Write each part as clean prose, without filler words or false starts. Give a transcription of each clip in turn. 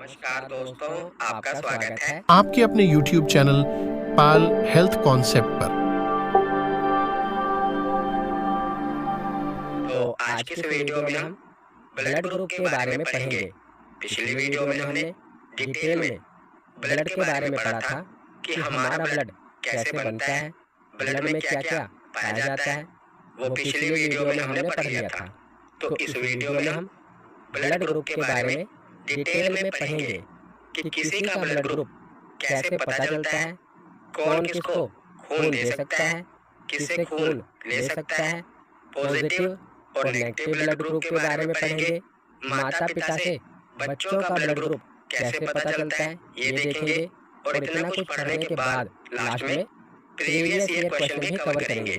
नमस्कार दोस्तों, आपका स्वागत है आपके अपने YouTube चैनल पाल हेल्थ कॉन्सेप्ट पर। तो आज की इस वीडियो में हम ब्लड ग्रुप के बारे में पढ़ेंगे। पिछली वीडियो में हमने डिटेल में ब्लड के बारे में पढ़ा था कि हमारा ब्लड कैसे बनता है, ब्लड में क्या क्या पाया जाता है, वो पिछली वीडियो में हमने पढ़ लिया था। तो इस वीडियो में हम ब्लड ग्रुप के बारे में डिटेल में पढ़ेंगे कि किसी का ब्लड ग्रुप कैसे पता चलता है, कौन किसको खून दे सकता है, किससे खून ले सकता है, पॉजिटिव और नेगेटिव ब्लड ग्रुप के बारे में पढ़ेंगे। माता पिता से बच्चों का ब्लड ग्रुप कैसे पता चलता है ये देखेंगे। और इतना कुछ पढ़ने के बाद लास्ट में प्रीवियस ईयर क्वेश्चन भी कवर करेंगे।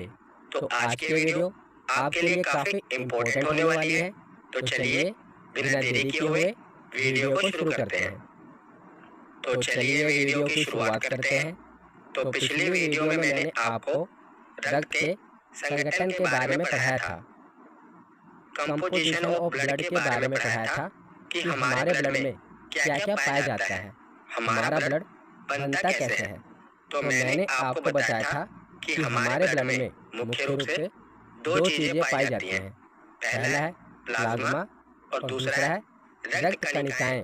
तो आज की वीडियो आपके लिए काफी इम्पोर्टेंट होने वाली है। तो चलिए बिना देरी किए हुए वीडियो को शुरू करते हैं। तो चलिए वीडियो की शुरुआत करते हैं। तो पिछली वीडियो में मैंने आपको रक्त के संगठन के बारे में पढ़ाया था, कंपोजिशन ऑफ ब्लड के बारे में पढ़ाया था कि हमारे ब्लड में क्या क्या पाया जाता है, हमारा ब्लड बनता कैसे है। तो मैंने आपको बताया था कि हमारे ब्लड में मुख्य रूप से दो चीजें पाई जाती हैं। पहला है प्लाज्मा और दूसरा है रक्त कणिकाएं।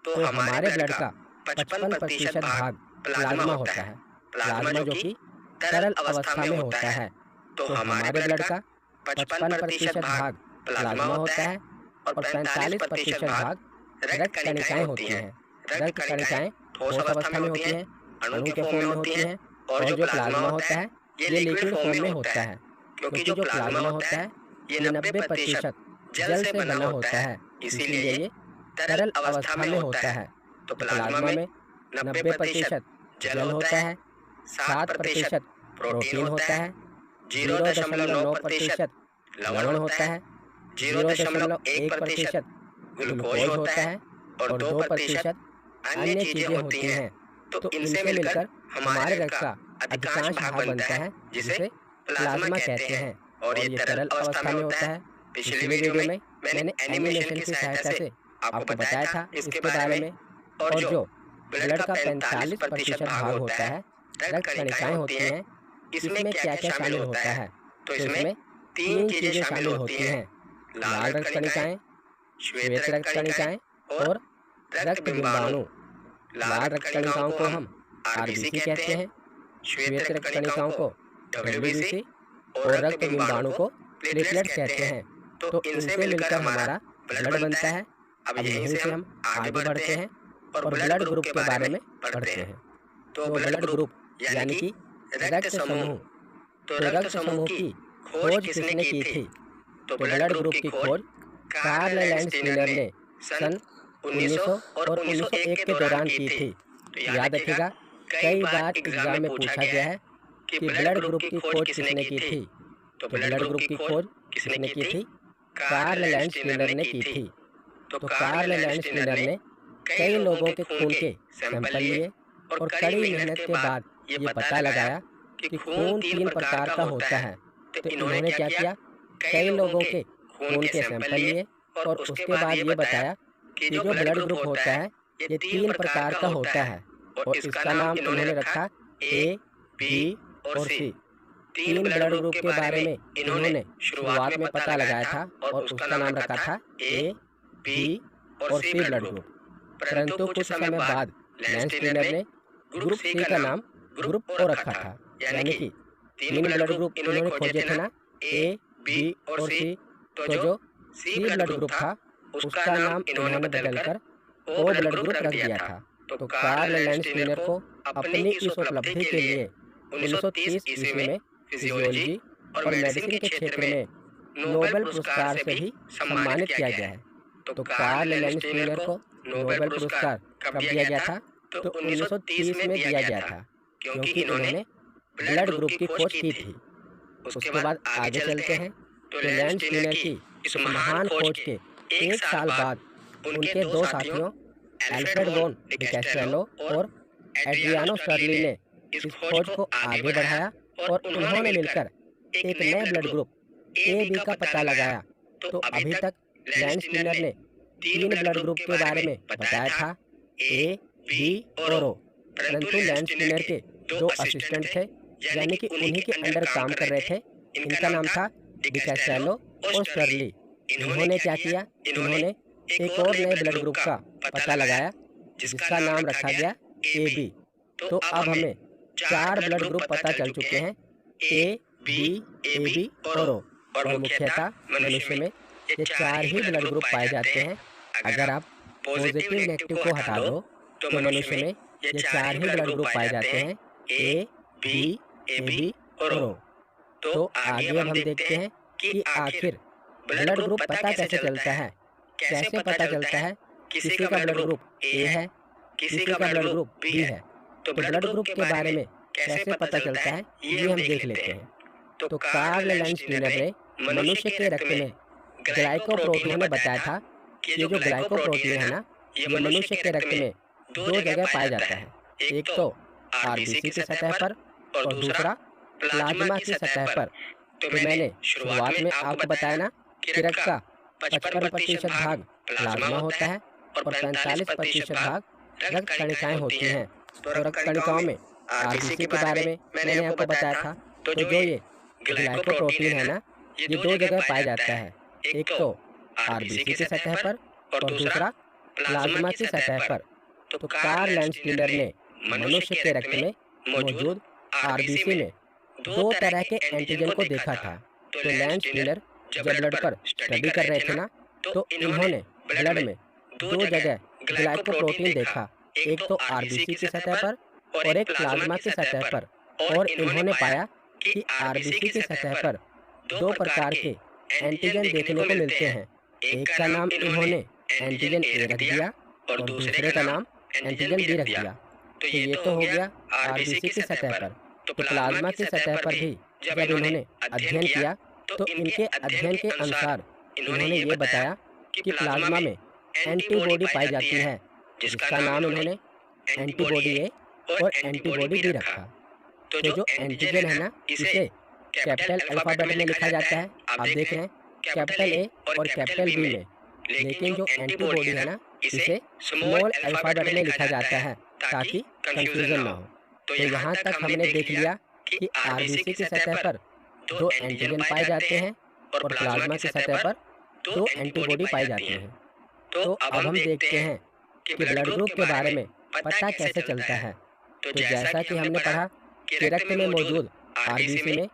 तो हमारे ब्लड का 55% भाग प्लाज्मा होता है, प्लाज्मा जो कि तरल अवस्था में होता है। तो हमारे ब्लड का 55% भाग प्लाज्मा होता है और 45% भाग रक्त कणिकाएं होती हैं। रक्त कणिकाएं ठोस अवस्था में होती हैं, अणु के फॉर्म में होती हैं, और जो प्लाज्मा होता है ये लिक्विड फॉर्म में होता है। क्योंकि जो प्लाज्मा होता है ये 90% जल से बना होता है, इसीलिए ये तरल अवस्था में होता है। तो प्लाज्मा में 90% जल होता है, 7% प्रोटीन होता है, 0.9% लवण होता है, 0.1% ग्लूकोज होता है और 2% अन्य चीजें होती हैं। तो इनसे मिलकर हमारे रक्त का अधिकांश भाग बनता है जिसे प्लाज्मा कहते हैं और ये तरल अवस्था में होता है। पिछली वीडियो में मैंने एनिमेशन की सहायता से आपको बताया था इसके बारे में। और जो ब्लड का 45% भाग होता है रक्त कणिकाएं होती हैं, इसमें क्या क्या शामिल होता है। तो इसमें 3 चीजें शामिल होती हैं, लाल रक्त कणिकाएं, श्वेत रक्त कणिकाएं और रक्त बिंबाणु। लाल रक्त कणिकाओं को हम आरबीसी कहते हैं, श्वेत रक्त कणिकाओं को डब्ल्यूबीसी और रक्त बिंबाणु को प्लेटलेट कहते हैं। तो इनसे मिलकर हमारा ब्लड बनता है। अब यहीं से हम आगे बढ़ते हैं और ब्लड ग्रुप के बारे में पढ़ते हैं। तो ब्लड ग्रुप यानी कि रक्त समूह। तो रक्त समूह की खोज किसने की थी। तो ब्लड ग्रुप की खोज कार्ल लैंडस्टीनर ने सन 1900 और 1901 के दौरान की थी। तो याद रखिएगा, कई बार एग्जाम में पूछा गया है कि ब्लड ग्रुप की खोज किसने की थी। तो ब्लड ग्रुप की खोज किसने की थी, कार्ल लैंडस्टीनर ने की थी। तो कार्ल लैंडस्टीनर ने कई लोगों के खून के सैंपल लिए और कड़ी मेहनत के बाद ये पता लगाया कि खून 3 प्रकार का होता है। तो इन्होंने क्या किया, कई लोगों के खून के सैंपल लिए और उसके बाद ये बताया कि जो ब्लड ग्रुप होता है ये 3 प्रकार का होता है और इसका नाम इन्होंने रखा ए, बी और सी। 3 ब्लड ग्रुप के बारे में इन्होंने शुरुआत में पता लगाया था और उसका नाम रखा था ए, बी और सी ब्लड ग्रुप। परंतु कुछ समय बाद लैंडस्टीनर ने ग्रुप सी का नाम ग्रुप ओ रखा था। यानी कि 3 ब्लड ग्रुप इन्होंने खोजे थे ना, ए, बी और सी। तो जो सी ब्लड ग्रुप था उसका नाम इन्होंने बदलकर ओ ब्लड ग्रुप रख दिया था। तो कार्ल लैंडस्टीनर को अपनी इस उपलब्धि के लिए 1930 ईस्वी में फिजियोलॉजी और मेडिसिन के क्षेत्र में नोबेल पुरस्कार से भी सम्मानित किया गया है। तो कार्ल लैंडस्टीनर को नोबेल पुरस्कार कब दिया गया था, तो 1930 में दिया गया था, क्योंकि इन्होंने ब्लड ग्रुप की खोज की थी। उसके बाद आगे चलते हैं। तो लैंडस्टीनर की इस महान खोज के 1 साल बाद उनके 2 साथियों एल्फ्रेड वॉन डिकैस्ट्रेलो और एड्रियानो स्टर्ली ने इस खोज को आगे बढ़ाया और उन्होंने मिलकर एक नए ब्लड ग्रुप ए बी का पता लगाया। तो अभी तक लैंडस्टीनर ने 3 ब्लड ग्रुप के बारे में बताया था, ए, बी और ओ। परंतु लैंस क्लीनर के दो असिस्टेंट थे, यानी कि उन्हीं के अंडर काम कर रहे थे। इनका नाम था डिकैस्टेलो और स्टर्ली। इन्होंने क्या किया, इन्होंने एक और नए ब्लड ग्रुप का पता लगाया जिसका नाम रखा गया ए बी। तो अब हमें 4 ब्लड ग्रुप पता चल चुके हैं, ए बी और ओ। और मुख्यतः मनुष्य में ये 4 ही ब्लड ग्रुप पाए जाते हैं। अगर आप पॉजिटिव नेगेटिव को हटा दो तो मनुष्य में ये 4 ही ब्लड ग्रुप पाए जाते हैं, ए बी और ओ। तो आगे अब हम देखते हैं कि आखिर ब्लड ग्रुप पता कैसे चलता है। कैसे पता चलता है किसी का ब्लड ग्रुप ए है, किसी का ब्लड ग्रुप बी है। तो ब्लड ग्रुप के बारे में कैसे पता चलता है ये हम देख लेते हैं। तो कार्ल लैंस क्लीनर ने मनुष्य के रक्त में ग्लाइकोप्रोटीन ने बताया था कि ये जो ग्लाइकोप्रोटीन है ना, ये मनुष्य के रक्त में 2 जगह पाया जाता है। एक तो आरबीसी की सतह पर और दूसरा प्लाज्मा की सतह पर। तो मैंने शुरुआत में आपको बताया ना कि रक्त का 55% भाग प्लाज्मा होता है और 45% भाग रक्त कणिकाएं होती हैं। तो रक्त कणिकाओं में आरबीसी के बारे में मैंने आपको बताया था। तो जो ये ग्लाइकोप्रोटीन है ना, ये 2 जगह पाया जाता है। एक तो आरबीसी की सतह पर और दूसरा प्लाज्मा की सतह पर। तो कार्ल लैंस क्लीनर ने मनुष्य के रक्त में मौजूद आरबीसी में 2 तरह के एंटीजन को देखा था। तो लैंस क्लीनर जब ब्लड पर स्टडी कर रहे थे ना, तो इन्होंने ब्लड में 2 जगह ग्लाइकोप्रोटीन देखा, एक तो आरबीसी की सतह पर और एक प्लाज्मा की सतह पर। और इन्होंने पाया कि आरबीसी की सतह पर 2 प्रकार के एंटीजन देखने को मिलते हैं। एक का नाम इन्होंने एंटीजन ए रख दिया और दूसरे का नाम एंटीजन बी रख दिया। तो ये तो हो गया आरबीसी की सतह पर। तो प्लाज्मा की सतह पर भी जब इन्होंने अध्ययन किया तो इनके अध्ययन के अनुसार इन्होंने ये बताया कि प्लाज्मा में एंटीबॉडी पाई जाती है, जिसका नाम इन्होंने एंटीबॉडी ए और एंटीबॉडी बी रखा। तो जो एंटीजन है ना, इसे कैपिटल अल्फाबेट में लिखा जाता है, आप देख रहे हैं, कैपिटल ए और कैपिटल बी में। लेकिन जो एंटीबॉडी है ना, इसे स्मॉल अल्फाबेट में लिखा जाता है ताकि कंफ्यूजन ना हो। तो यहाँ तक हमने देख लिया कि आरबीसी की सतह पर 2 एंटीजन पाए जाते हैं और प्लाज्मा की सतह पर 2 एंटीबॉडी पाई जाती है। तो अब हम देखते हैं कि ब्लड ग्रुप के बारे में पता कैसे चलता है। तो जैसा कि हमने पढ़ा कि रक्त में मौजूद आरबीसी में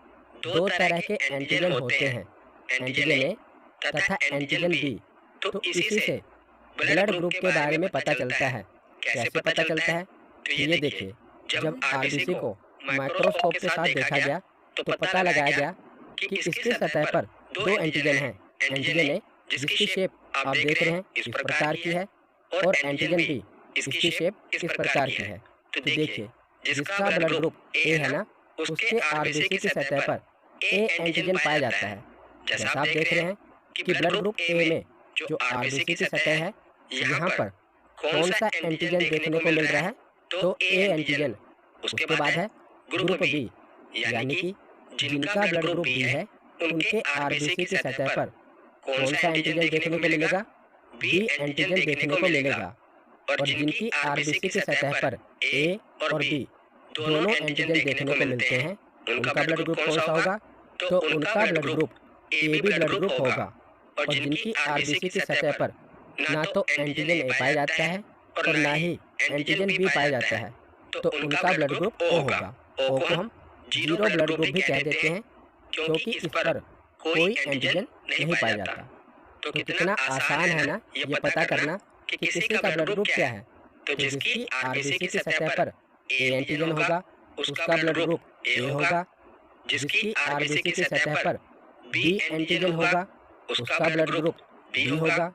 2 तरह के एंटीजन होते हैं, एंटीजन ए तथा एंटीजन बी। तो इसी से ब्लड ग्रुप के बारे में पता चलता है। कैसे पता चलता है? तो ये देखिए, जब आरबीसी को माइक्रोस्कोप के साथ देखा गया तो पता लगाया गया कि इसकी सतह पर 2 एंटीजन हैं। एंटीजन ए जिसकी शेप आप देख रहे हैं इस प्रकार की है और एंटीजन बी इसकी शेप इस प्रकार की है। तो देखिए, जिसका ब्लड ग्रुप ए है ना, उसके आरबीसी की सतह पर ए एंटीजन पाया जाता है। जैसा आप देख रहे हैं कि ब्लड ग्रुप ए में जो आरबीसी की सतह है, यहाँ पर कौन सा एंटीजन देखने को मिल रहा है? तो ए एंटीजन। उसके बाद है ग्रुप बी, यानी कि जिनका ब्लड ग्रुप बी है उनके आरबीसी की सतह पर कौन सा एंटीजन देखने को मिलेगा? बी एंटीजन देखने को मिलेगा। और जिनकी आरबीसी की सतह पर ए और बी दोनों एंटीजन देखने को मिलते हैं, उनका ब्लड ग्रुप कौन सा होगा? तो उनका blood group A B blood group होगा। और जिनकी आरबीसी की सतह पर ना तो एंटीजन ए पाया जाता है और ना ही एंटीजन बी पाया जाता है, तो उनका ब्लड ग्रुप ओ होगा। ओ को हम जीरो ब्लड ग्रुप भी कह देते हैं, क्योंकि इस पर कोई एंटीजन नहीं पाया जाता। तो कितना आसान है ना ये पता करना कि किसी का ब्लड ग्रुप क्या है। तो जिसकी आरबीसी की सतह पर ए एंटीजन होगा उसका ब्लड ग्रुप ए होगा। जिसकी आरबीसी की सतह पर बी एंटीजन होगा उसका ब्लड ग्रुप बी होगा।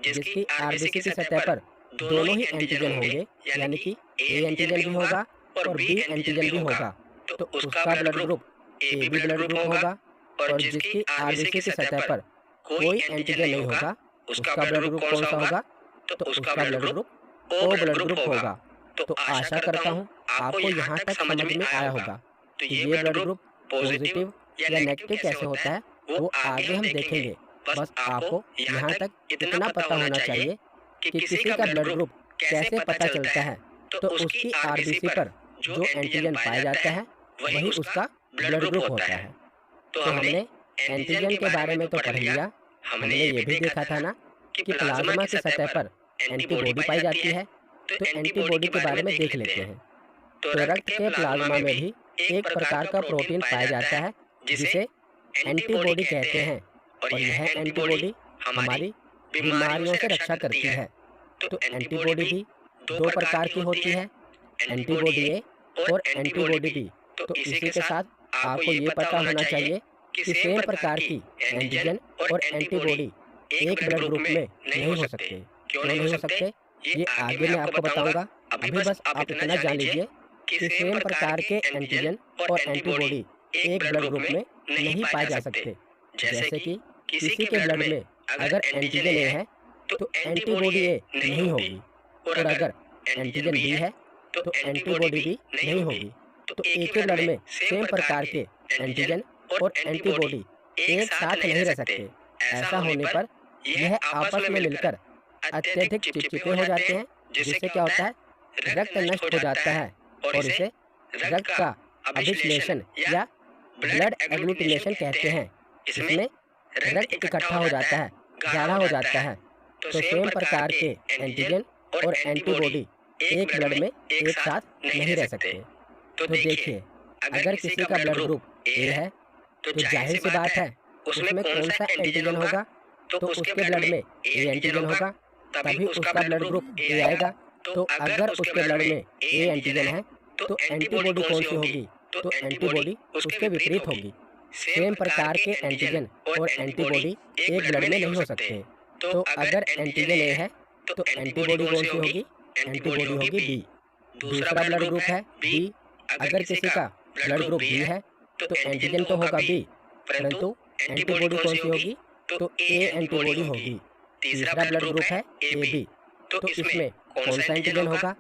जिसकी आरबीसी की सतह पर दोनों ही एंटीजन होंगे, यानी कि ए एंटीजन भी होगा और बी एंटीजन भी होगा, तो उसका blood group A B blood group होगा। और जिसकी आरबीसी की सतह पर कोई एंटीजन नहीं होगा उसका ब्लड ग्रुप कौन सा होगा? तो उसका blood group O blood group होगा। तो आशा करता हूँ आपको यहाँ तक समझ में आया होगा। तो ये ब्लड ग्रुप पॉजिटिव या नेगेटिव कैसे होता है वो आगे हम देखेंगे। बस आपको यहाँ तक इतना पता होना चाहिए कि किसी का ब्लड ग्रुप कैसे पता चलता है? तो उसकी आरबीसी पर जो एंटीजन पाया जाता है वही उसका ब्लड ग्रुप होता है। तो हमने एंटीजन के बारे में तो पढ़ लिया, हमने ये भी देखा था ना कि प्लाज्मा की सतह पर एंटीबॉडी पाई जाती है। तो एंटीबॉडी के बारे में देख लेते हैं। तो रक्त के प्लाज्मा में भी एक प्रकार का प्रोटीन पाया जाता है जिसे एंटीबॉडी कहते हैं, और यह एंटीबॉडी हमारी बीमारियों से रक्षा करती है। तो एंटीबॉडी भी दो प्रकार की होती है, एंटीबॉडी ए और एंटीबॉडी बी। तो इसी के साथ आपको ये पता होना चाहिए कि सेम प्रकार की एंटीजन और एंटीबॉडी एक ब्लड ग्रुप में नहीं हो सकते। क्यों नहीं हो सकते, ये आगे मैं आपको बताऊंगा। अभी बस आप इतना जान लीजिए कि सेम प्रकार के एंटीजन और एंटीबॉडी एक ब्लड ग्रुप में नहीं पाए जा सकते। जैसे कि किसी के ब्लड में अगर एंटीजन ए है तो एंटीबॉडी ए नहीं होगी, और अगर एंटीजन बी है तो एंटीबॉडी बी नहीं होगी। तो एक ही ब्लड में सेम प्रकार के एंटीजन और एंटीबॉडी एक साथ नहीं रह सकते। ऐसा होने पर यह आपस में मिलकर अत्यधिक चिपचिपे हो जाते हैं, जिससे क्या होता है, रक्त नष्ट हो जाता है और इसे रक्त का अभिश्लेषण या ब्लड एग्लूटिनेशन कहते हैं। इसमें रक्त इकट्ठा हो जाता है, गाढ़ा हो जाता है। तो सेम प्रकार के एंटीजन और एंटीबॉडी एक ब्लड में एक साथ नहीं रह सकते। तो देखिए, अगर किसी का ब्लड ग्रुप ए है तो जाहिर सी बात है उसमें कौन सा एंटीजन होगा, तो उसके ब्लड में ए एंटीजन होगा, तभी उसका ब्लड ग्रुप ए आएगा। तो अगर उसके ब्लड में ए एंटीजन है तो एंटीबॉडी कौन सी होगी, तो एंटीबॉडी उसके विपरीत होगी। सेम प्रकार के एंटीजन और एंटीबॉडी एक ब्लड में नहीं हो सकते। तो अगर एंटीजन ए है तो एंटीबॉडी कौन सी होगी, एंटीबॉडी होगी बी। दूसरा ब्लड ग्रुप है बी। अगर किसी का ब्लड ग्रुप बी है तो एंटीजन तो होगा बी, परंतु एंटीबॉडी कौन सी होगी, तो ए एंटीबॉडी होगी। तीसरा ब्लड ग्रुप है ए बी। तो इसमें कौन सा एंटीजन होगा,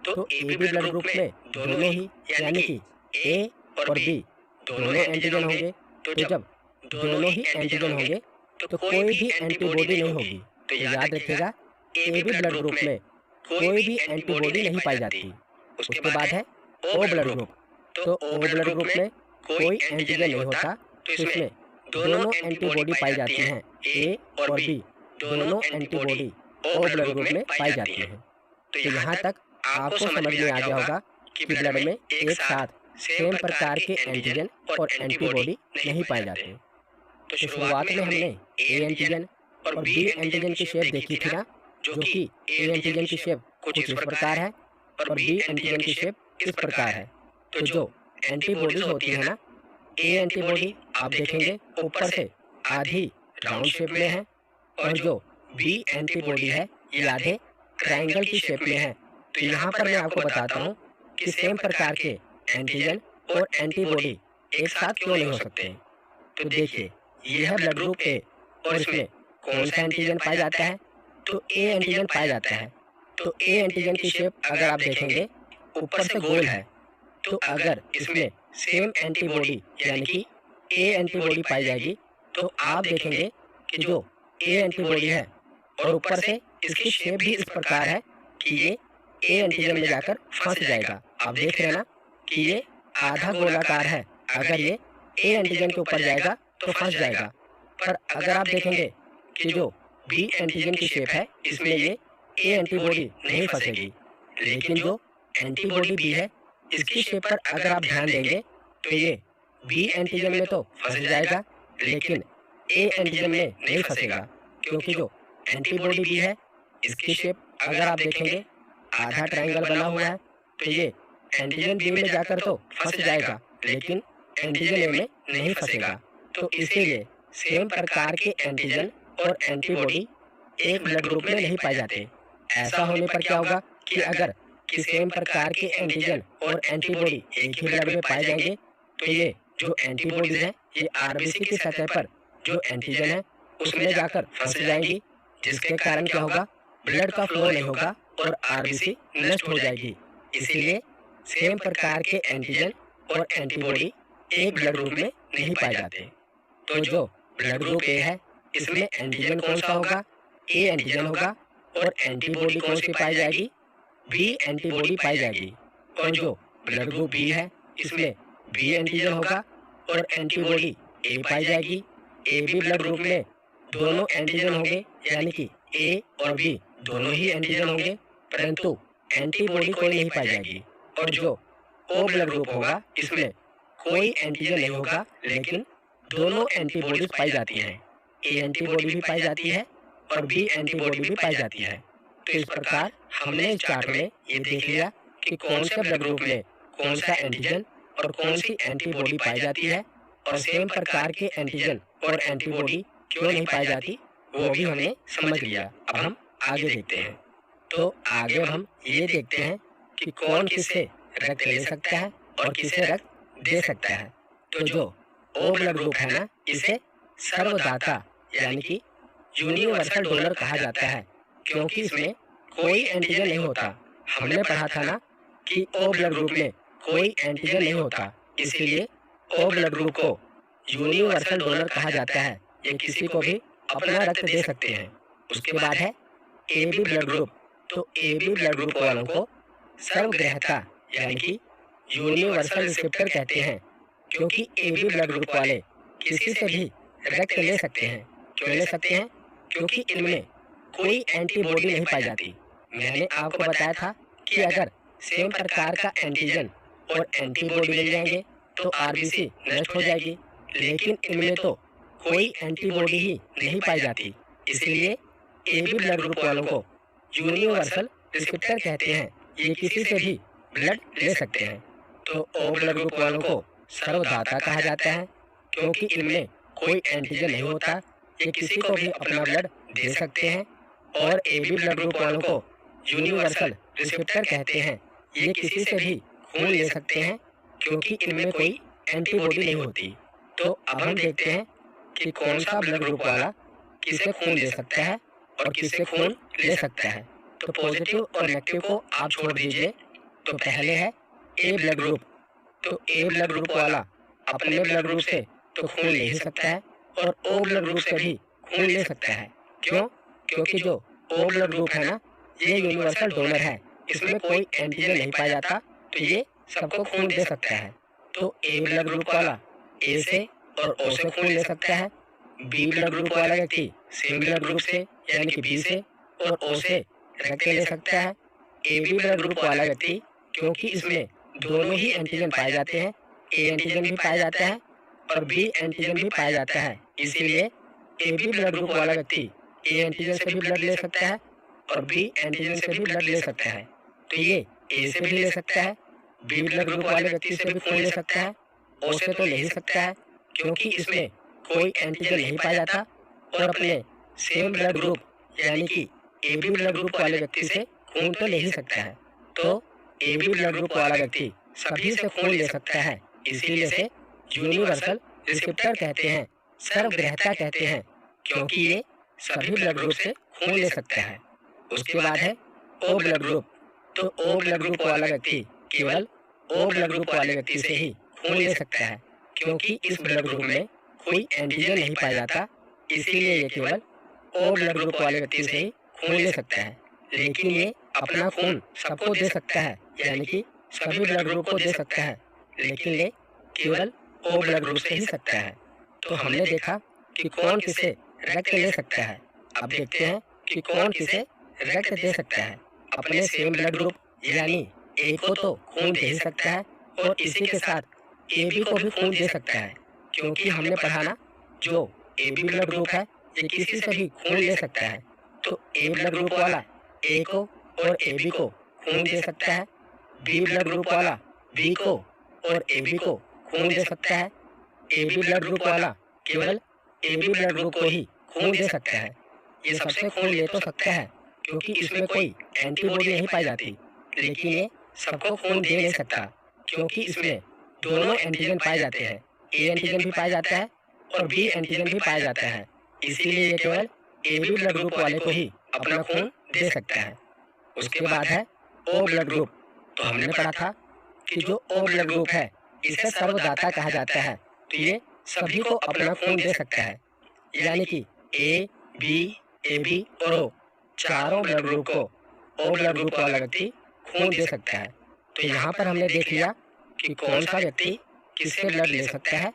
तो ए बी ब्लड ग्रुप में दोनों ही, यानी कि ए और बी दोनों एंटीजन होंगे। तो जब दोनों ही एंटीजन होंगे तो कोई भी एंटीबॉडी नहीं होगी। तो याद रखिएगा, ए बी ब्लड ग्रुप में कोई भी एंटीबॉडी नहीं पाई जाती। उसके बाद है ओ ब्लड ग्रुप। तो ओ ब्लड ग्रुप में कोई एंटीजन नहीं होता, तो इसमें दोनों एंटीबॉडी पाई जाती हैं, ए और बी दोनों एंटीबॉडी ओ ब्लड ग्रुप में पाई जाती हैं। तो यहाँ तक आपको समझ में आ गया होगा कि ब्लड में एक साथ सेम प्रकार के एंटीजन और एंटीबॉडी नहीं पाए जाते। तो शुरुआत में हमने ए एंटीजन और बी एंटीजन की शेप देखी थी ना, जो कि ए एंटीजन की शेप कुछ इस प्रकार है और बी एंटीजन की शेप इस प्रकार है। तो जो एंटीबॉडीज होती है ना, ए एंटीबॉडी आप देखेंगे ऊपर से आधी राउंड शेप में है, और जो बी एंटीबॉडी है ये आधे ट्रायंगल की शेप में है। तो यहाँ पर मैं आपको बताता हूँ कि सेम प्रकार के एंटीजन और एंटीबॉडी एक साथ क्यों नहीं हो सकते। तो देखिए, यह है ब्लड ग्रुप ए, और इसमें कौन सा एंटीजन पाया जाता है, तो ए एंटीजन पाया जाता है। तो ए एंटीजन की शेप अगर आप देखेंगे ऊपर से गोल है। तो अगर इसमें सेम एंटीबॉडी यानी कि ए एंटीबॉडी पाई जाएगी तो आप देखेंगे कि जो ए एंटीबॉडी है और ऊपर से इसकी शेप भी इस प्रकार है कि ये ए एंटीजन में जाकर फंस जाएगा। आप देख रहे हैं ना कि ये आधा गोलाकार है, अगर ये ए एंटीजन के ऊपर जाएगा तो फंस जाएगा। पर अगर आप देखेंगे कि जो बी एंटीजन की शेप है इसमें ये ए एंटीबॉडी नहीं फंसेगी, लेकिन जो एंटीबॉडी बी है इसकी शेप पर अगर आप ध्यान देंगे तो ये बी एंटीजन में तो फंस जाएगा, लेकिन ए एंटीजन में नहीं फंसेगा, क्योंकि जो एंटीबॉडी बी है इसकी शेप अगर आप देखेंगे आधा ट्रायंगल बना हुआ है। तो ये एंटीजन बी में जाकर तो फंस जाएगा, लेकिन एंटीजन ए में नहीं फंसेगा। तो इसीलिए सेम प्रकार के एंटीजन और एंटीबॉडी एक ब्लड ग्रुप में नहीं पाए जाते। ऐसा होने पर क्या होगा कि अगर कि सेम प्रकार के एंटीजन और एंटीबॉडी एक ही ब्लड में पाए जाएंगे तो ये जो एंटीबॉडीज है ये आरबीसी की सतह पर जो एंटीजन है उसमें जाकर फंस जाएंगी, जिसके कारण क्या होगा, ब्लड का फ्लो नहीं होगा और आरबीसी नष्ट हो जाएगी। इसीलिए सेम प्रकार के एंटीजन और एंटीबॉडी एक ब्लड ग्रुप में नहीं पाए जाते। तो जो ब्लड ग्रुप ए है इसमें एंटीजन कौन सा होगा, ए एंटीजन होगा, और एंटीबॉडी कौन सी पाई जाएगी, बी एंटीबॉडी पाई जाएगी। और जो ब्लड ग्रुप बी है इसमें बी एंटीजन होगा और एंटीबॉडी ए पाई जाएगी। ए बी ब्लड ग्रुप में दोनों एंटीजन होंगे, यानी कि ए और बी दोनों ही एंटीजन होंगे, परंतु एंटीबॉडी कोई नहीं पाई जाएगी। और जो ओ ब्लड ग्रुप होगा इसमें कोई एंटीजन नहीं होगा, लेकिन दोनों एंटीबॉडीज पाई जाती हैं। ए एंटीबॉडी भी पाई जाती है और बी एंटीबॉडी भी पाई जाती है। तो इस प्रकार हमने इस चार्ट में ये देख लिया कि कौन से ब्लड ग्रुप में कौन सा एंटीजन और कौन सी एंटीबॉडी पाई जाती है, और सेम प्रकार के एंटीजन और एंटीबॉडी क्यों नहीं पाई जाती वो भी हमने समझ लिया। अब हम आगे देखते हैं। तो आगे अब हम ये देखते हैं कि कौन किससे रक्त ले सकता है और किसे रक्त दे सकता है। तो जो ओ ब्लड ग्रुप है ना, इसे सर्वदाता यानी कि यूनिवर्सल डोनर कहा जाता है, क्योंकि इसमें कोई एंटीजन नहीं होता। हमने पढ़ा था ना कि ओ ब्लड ग्रुप में कोई एंटीजन नहीं होता, इसलिए ओ ब्लड ग्रुप को यूनिवर्सल डोनर कहा जाता है। ये किसी को भी अपना रक्त दे सकते हैं। उसके बाद है ए बी ब्लड ग्रुप। तो ए बी ब्लड ग्रुप वालों को सर्वग्राह्यता यानी कि यूनिवर्सल रिसेप्टर कहते हैं, क्योंकि ए बी ब्लड ग्रुप वाले किसी से भी रक्त ले सकते हैं। क्यों ले सकते हैं? क्योंकि इनमें कोई एंटीबॉडी नहीं पाई जाती। मैंने आपको बताया था कि अगर सेम प्रकार का एंटीजन और एंटीबॉडी मिल जाएंगे तो आरबीसी नष्ट हो जाएगी, लेकिन इनमें तो कोई एंटीबॉडी ही नहीं पाई जाती, इसलिए ए बी ब्लड ग्रुप वालों को यूनिवर्सल रिसेप्टर कहते हैं। ये किसी से भी ब्लड ले सकते हैं। तो ओ ब्लड ग्रुप वालों को सर्वदाता कहा जाता है, क्योंकि इनमें कोई एंटीजन नहीं होता। ये किसी को भी अपना ब्लड दे सकते हैं। और ए बी ब्लड ग्रुप वालों को यूनिवर्सल रिसेप्टर कहते हैं। ये किसी से भी खून ले सकते हैं, क्योंकि इनमें कोई एंटीबॉडी नहीं होती। तो अब हम देखते हैं कि कौन सा ब्लड ग्रुप वाला किसे खून दे सकता है और किसे खून ले सकता है। तो पॉजिटिव और नेगेटिव को आप छोड़ दीजिए। तो पहले है ए ब्लड ग्रुप। तो ए ब्लड ग्रुप वाला अपने ब्लड ग्रुप से तो खून ले ही सकता है और ओ ब्लड ग्रुप से भी खून ले सकता है। क्यों? क्योंकि जो ओ ब्लड ग्रुप है ना, ये यूनिवर्सल डोनर है। इसमें कोई एंटीजन नहीं पाया जाता, तो ये सबको खून दे सकता है। तो ए ब्लड ग्रुप वाला ए से और ओ से खून ले सकता है। बी ब्लड ग्रुप वाला व्यक्ति सेम ब्लड ग्रुप से यानी कि बी से और ओ से रक्त ले सकता है। ए बी ब्लड ग्रुप वाला व्यक्ति, क्योंकि इसमें दोनों ही एंटीजन पाए जाते हैं, ए एंटीजन भी पाया जाता है और बी एंटीजन भी पाया जाता है, इसीलिए ए बी ब्लड ग्रुप वाला व्यक्ति ए एंटीजन से भी ब्लड ले सकता है और बी एंटीजन से भी ब्लड ले सकता है। तो ये ए से भी ले सकता है, बी ब्लड ग्रुप वाले व्यक्ति से भी खून ले सकता है, ओ से तो ले ही सकता है, क्योंकि इसमें कोई एंटीजन नहीं पाया जाता। और अपने सेम ब्लड ग्रुप यानी कि ए बी ब्लड ग्रुप वाले व्यक्ति से खून तो ले ही सकता है। तो ए बी ब्लड ग्रुप वाला व्यक्ति सभी से खून ले सकता है, इसीलिए इसे यूनिवर्सल रिसेप्टर कहते हैं, सर्वग्राह्यता कहते हैं, क्योंकि ये सभी ब्लड ग्रुप से खून ले सकता है। उसके बाद है ओ ब्लड ग्रुप। तो ओ ब्लड ग्रुप वाला व्यक्ति केवल ओ ब्लड ग्रुप वाले व्यक्ति से ही खून ले सकता है, क्योंकि इस ब्लड ग्रुप में कोई एंटीजन नहीं पाया जाता, इसीलिए ये केवल ओ ब्लड ग्रुप वाले व्यक्ति से ही खून ले सकता है। लेकिन ये अपना खून सबको दे सकता है, यानी कि सभी ब्लड ग्रुप को दे सकता है, लेकिन ये केवल ओ ब्लड ग्रुप से ही सकता है। तो हमने देखा कि कौन किसे रक्त ले सकता है। अब देखते हैं कि कौन किसे रक्त दे सकता है। अपने सेम ब्लड ग्रुप यानी ए को तो खून दे ही सकता है और इसी के साथ ए बी को भी खून दे सकता है, क्योंकि हमने पढ़ा ना जो ए बी ब्लड ग्रुप है ये किसी से भी खून ले सकता है। तो ए ब्लड ग्रुप वाला ए को और ए बी को खून दे सकता है, बी ब्लड ग्रुप वाला बी को और ए बी को खून दे सकता है, ए बी ब्लड ग्रुप वाला केवल ए बी ब्लड ग्रुप को ही खून दे सकता है। ये सबसे खून ले तो सकता है, क्योंकि इसमें कोई एंटीबॉडी नहीं पाई जाती, लेकिन ये सबको खून दे नहीं सकता, क्योंकि इसमें दोनों एंटीजन पाए जाते हैं, ए एंटीजन भी पाया जाता है और बी एंटीजन भी पाया जाता है, इसीलिए ये केवल ए बी ब्लड ग्रुप वाले को ही अपना खून दे सकता है। उसके बाद है ओ ब्लड ग्रुप। तो हमने पढ़ा था कि जो ओ ब्लड ग्रुप है इसे सर्वदाता कहा जाता है, तो ये सभी को अपना खून दे सकता है, यानी कि ए बी और ओ चारों ब्लड ग्रुप को ओ ब्लड ग्रुप वाला व्यक्ति खून दे सकता है। तो यहाँ पर हमने देख लिया कि कौन सा व्यक्ति किससे ब्लड ले सकता है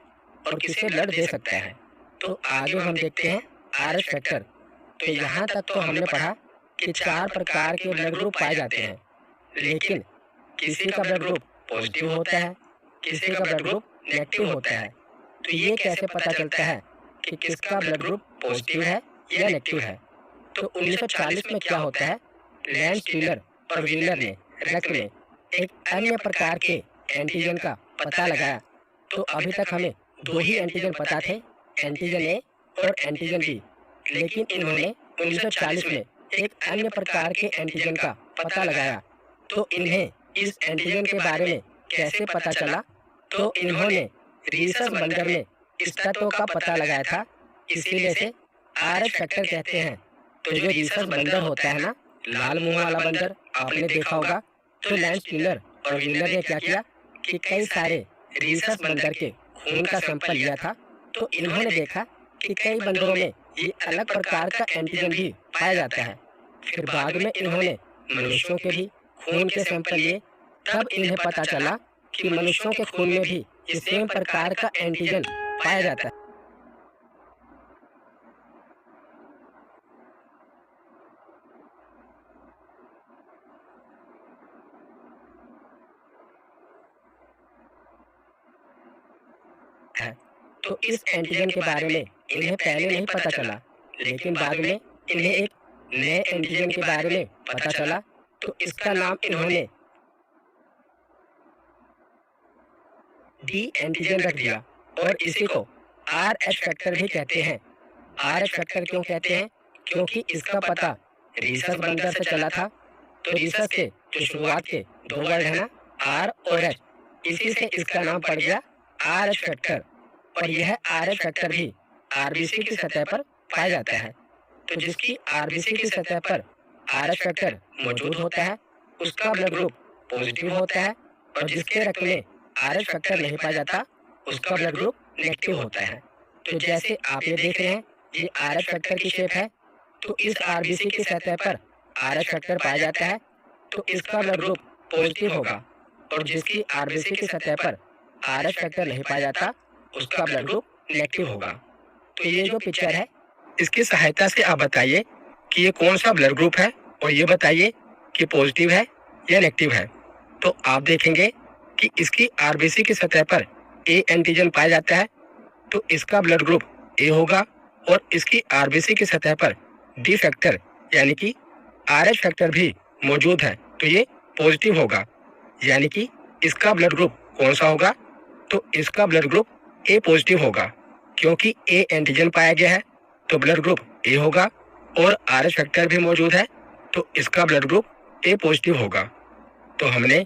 और किसे ब्लड दे सकता है। तो आगे हम देखते हैं RH फैक्टर। तो यहाँ तक तो हमने पढ़ा कि 4 प्रकार के ब्लड ग्रुप पाए जाते हैं, लेकिन किसी का ब्लड ग्रुप पॉजिटिव होता है, किसी का ब्लड ग्रुप नेगेटिव होता है। तो ये कैसे पता चलता है कि किसका ब्लड ग्रुप पॉजिटिव है या नेगेटिव है? तो 1940 में क्या होता है, लैंडस्टीलर और व्हीलर ने रक्त में एक अन्य प्रकार के एंटीजन का पता लगाया। तो अभी तक हमें 2 ही एंटीजन पता थे, एंटीजन ए और एंटीजन बी, लेकिन इन्होंने 1940 में एक अन्य प्रकार के एंटीजन का पता लगाया। तो इन्हें इस एंटीजन के बारे में कैसे पता चला? तो इन्होंने रीसस बंदर में इस तत्व का पता लगाया था, इसीलिए इसे RH फैक्टर कहते हैं। तो जो रीसस बंदर होता है ना, लाल मुंह वाला बंदर, आपने देखा होगा। तो लैंडस्टीलर और व्हीलर ने क्या किया कि कई सारे रीसस बंदर के खून का सैंपल लिया था। तो इन्होंने देखा कि कई बंदरों में ये अलग प्रकार का एंटीजन भी पाया जाता है। फिर बाद में इन्होंने मनुष्यों के भी खून के सैंपल लिए, तब इन्हें पता चला कि मनुष्यों के खून में भी इस सेम प्रकार का एंटीजन पाया जाता है। तो इस एंटीजन के बारे में इन्हें पहले नहीं पता चला, लेकिन बाद में इन्हें एक नए एंटीजन के बारे में पता चला। तो इसका नाम इन्होंने डी एंटीजन रख दिया और इसी को RH फैक्टर भी कहते हैं। RH फैक्टर क्यों कहते हैं? क्योंकि इसका पता रीसस बंदर से चला था। तो रीसस के जो शुरुआत के 2 वर्ड है ना, R और H, इसी से इसका नाम पड़ गया RH फैक्टर। और यह RH फैक्टर भी RBC की सतह पर पाया जाता है। तो जिसकी RBC की सतह पर RH फैक्टर मौजूद होता है, उसका ब्लड ग्रुप पॉजिटिव होता है, और जिसके रक्त में RH फैक्टर नहीं पाया जाता, उसका ब्लड ग्रुप नेगेटिव होता है। तो जैसे आप ये देख रहे हैं, ये RH फैक्टर की शेप है। तो इस RBC की सतह पर RH फैक्टर पाया जाता है, तो इसका ब्लड ग्रुप पॉजिटिव होगा, और जिसकी RBC की सतह पर RH फैक्टर नहीं पाया जाता, उसका ब्लड ग्रुप नेगेटिव होगा। तो ये जो पिक्चर है, इसकी सहायता से आप बताइए कि ये कौन सा ब्लड ग्रुप है, और ये बताइए कि पॉजिटिव है या नेगेटिव है। तो आप देखेंगे कि इसकी RBC की सतह पर A एंटीजन पाया जाता है, तो इसका ब्लड ग्रुप A होगा, और इसकी RBC की सतह पर D फैक्टर यानी कि RH फैक्टर भी मौजूद है, तो ये पॉजिटिव होगा। यानी कि इसका ब्लड ग्रुप कौन सा होगा? तो इसका ब्लड ग्रुप A पॉजिटिव होगा, क्योंकि A एंटीजन पाया गया है, तो ब्लड ग्रुप A होगा, और RH फैक्टर भी मौजूद है, तो इसका ब्लड ग्रुप A पॉजिटिव होगा। तो हमने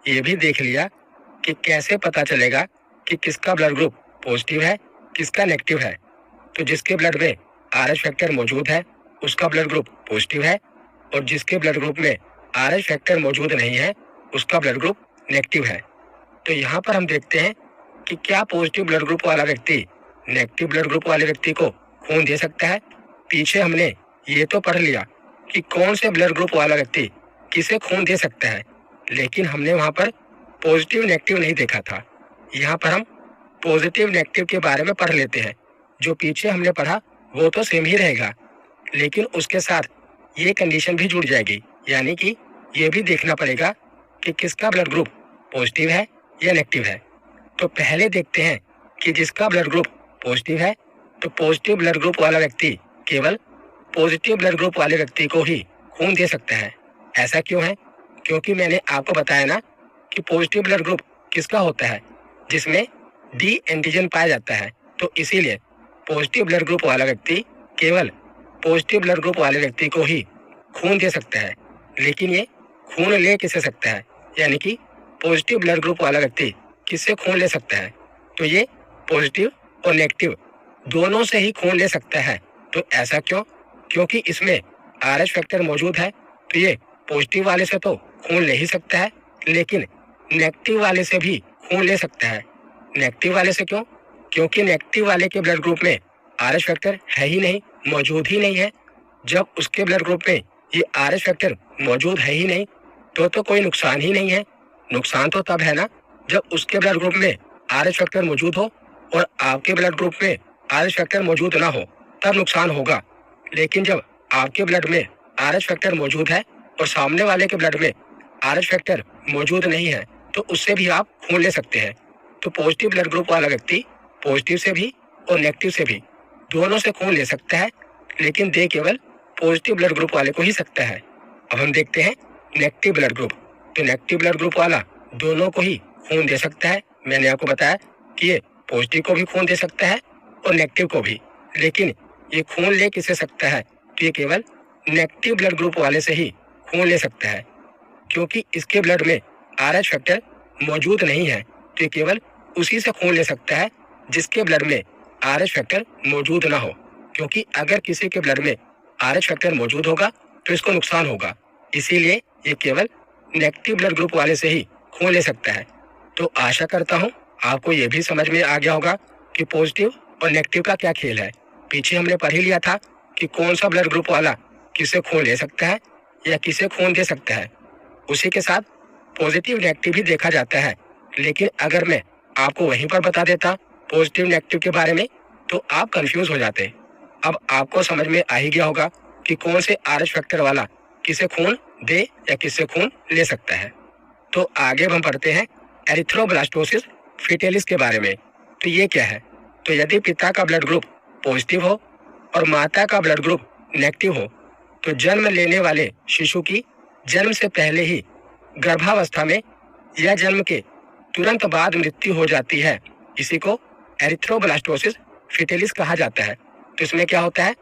ये भी देख लिया कि कैसे पता चलेगा कि किसका ब्लड ग्रुप पॉजिटिव है, किसका नेगेटिव है। तो जिसके ब्लड में RH फैक्टर मौजूद है, उसका ब्लड ग्रुप पॉजिटिव है, और जिसके ब्लड ग्रुप में RH फैक्टर मौजूद नहीं है, उसका ब्लड ग्रुप नेगेटिव है। तो यहाँ पर हम देखते हैं कि क्या पॉजिटिव ब्लड ग्रुप वाला व्यक्ति नेगेटिव ब्लड ग्रुप वाले व्यक्ति को खून दे सकता है। पीछे हमने ये तो पढ़ लिया कि कौन से ब्लड ग्रुप वाला व्यक्ति किसे खून दे सकता है, लेकिन हमने वहाँ पर पॉजिटिव नेगेटिव नहीं देखा था। यहाँ पर हम पॉजिटिव नेगेटिव के बारे में पढ़ लेते हैं। जो पीछे हमने पढ़ा वो तो सेम ही रहेगा, लेकिन उसके साथ ये कंडीशन भी जुड़ जाएगी, यानी कि ये भी देखना पड़ेगा कि किसका ब्लड ग्रुप पॉजिटिव है या नेगेटिव है। तो पहले देखते हैं कि जिसका ब्लड ग्रुप पॉजिटिव है, तो पॉजिटिव ब्लड ग्रुप वाला व्यक्ति केवल पॉजिटिव ब्लड ग्रुप वाले व्यक्ति को ही खून दे सकता है। ऐसा क्यों है? क्योंकि मैंने आपको बताया ना कि पॉजिटिव ब्लड ग्रुप किसका होता है, जिसमें डी एंटीजन पाया जाता है। तो इसीलिए पॉजिटिव ब्लड ग्रुप वाला व्यक्ति केवल पॉजिटिव ब्लड ग्रुप वाले व्यक्ति को ही खून दे सकता है। लेकिन ये खून ले किसे सकता है, यानी कि पॉजिटिव ब्लड ग्रुप वाला व्यक्ति किससे खून ले सकता है? तो ये पॉजिटिव और नेगेटिव दोनों से ही खून ले सकता है। तो ऐसा क्यों? क्योंकि इसमें RH फैक्टर मौजूद है, तो ये पॉजिटिव वाले से तो खून ले ही सकता है, लेकिन नेगेटिव वाले से भी खून ले सकता है। नेगेटिव वाले से क्यों? क्योंकि नेगेटिव वाले के ब्लड ग्रुप में RH फैक्टर है ही नहीं, मौजूद ही नहीं है। जब उसके ब्लड ग्रुप में ये RH फैक्टर मौजूद है ही नहीं, तो कोई नुकसान ही नहीं है। नुकसान तो तब है ना जब उसके ब्लड ग्रुप में RH फैक्टर मौजूद हो और आपके ब्लड ग्रुप में RH फैक्टर मौजूद ना हो, तब नुकसान होगा। लेकिन जब आपके ब्लड में RH फैक्टर मौजूद है और सामने वाले के ब्लड में RH फैक्टर मौजूद नहीं है, तो उससे भी आप खून ले सकते हैं। तो पॉजिटिव ब्लड ग्रुप वाला व्यक्ति पॉजिटिव से भी और नेगेटिव से भी दोनों से खून ले सकता है, लेकिन दे केवल पॉजिटिव ब्लड ग्रुप वाले को ही सकता है। अब हम देखते हैं नेगेटिव ब्लड ग्रुप। तो नेगेटिव ब्लड ग्रुप वाला दोनों को ही खून दे सकता है। मैंने आपको बताया कि ये पॉजिटिव को भी खून दे सकता है और नेगेटिव को भी, लेकिन ये खून ले किससे सकता है? तो ये केवल नेगेटिव ब्लड ग्रुप वाले से ही खून ले सकता है, क्योंकि इसके ब्लड में RH फैक्टर मौजूद नहीं है। तो ये केवल उसी से खून ले सकता है जिसके ब्लड में RH फैक्टर मौजूद ना हो, क्योंकि अगर किसी के ब्लड में RH फैक्टर मौजूद होगा तो इसको नुकसान होगा। इसीलिए ये केवल नेगेटिव ब्लड ग्रुप वाले से ही खून ले सकता है। तो आशा करता हूँ आपको ये भी समझ में आ गया होगा कि पॉजिटिव और नेगेटिव का क्या खेल है। पीछे हमने पढ़ ही लिया था कि कौन सा ब्लड ग्रुप वाला किसे खून ले सकता है या किसे खून दे सकता है। उसी के साथ पॉजिटिव नेगेटिव भी देखा जाता है, लेकिन अगर मैं आपको वहीं पर बता देता पॉजिटिव नेगेटिव के बारे में तो आप कंफ्यूज हो जाते। अब आपको समझ में आ ही गया होगा कि कौन से RH फैक्टर वाला किसे खून दे या किससे खून ले सकता है। तो आगे हम पढ़ते हैं एरिथ्रोब्लास्टोसिस फीटेलिस के बारे में। तो ये क्या है? तो यदि पिता का ब्लड ग्रुप पॉजिटिव हो और माता का ब्लड ग्रुप नेगेटिव हो, तो जन्म लेने वाले शिशु की जन्म से पहले ही गर्भावस्था में या जन्म के तुरंत बाद मृत्यु हो जाती है। इसी को एरिथ्रोब्लास्टोसिस फीटेलिस कहा जाता है। तो इसमें क्या होता है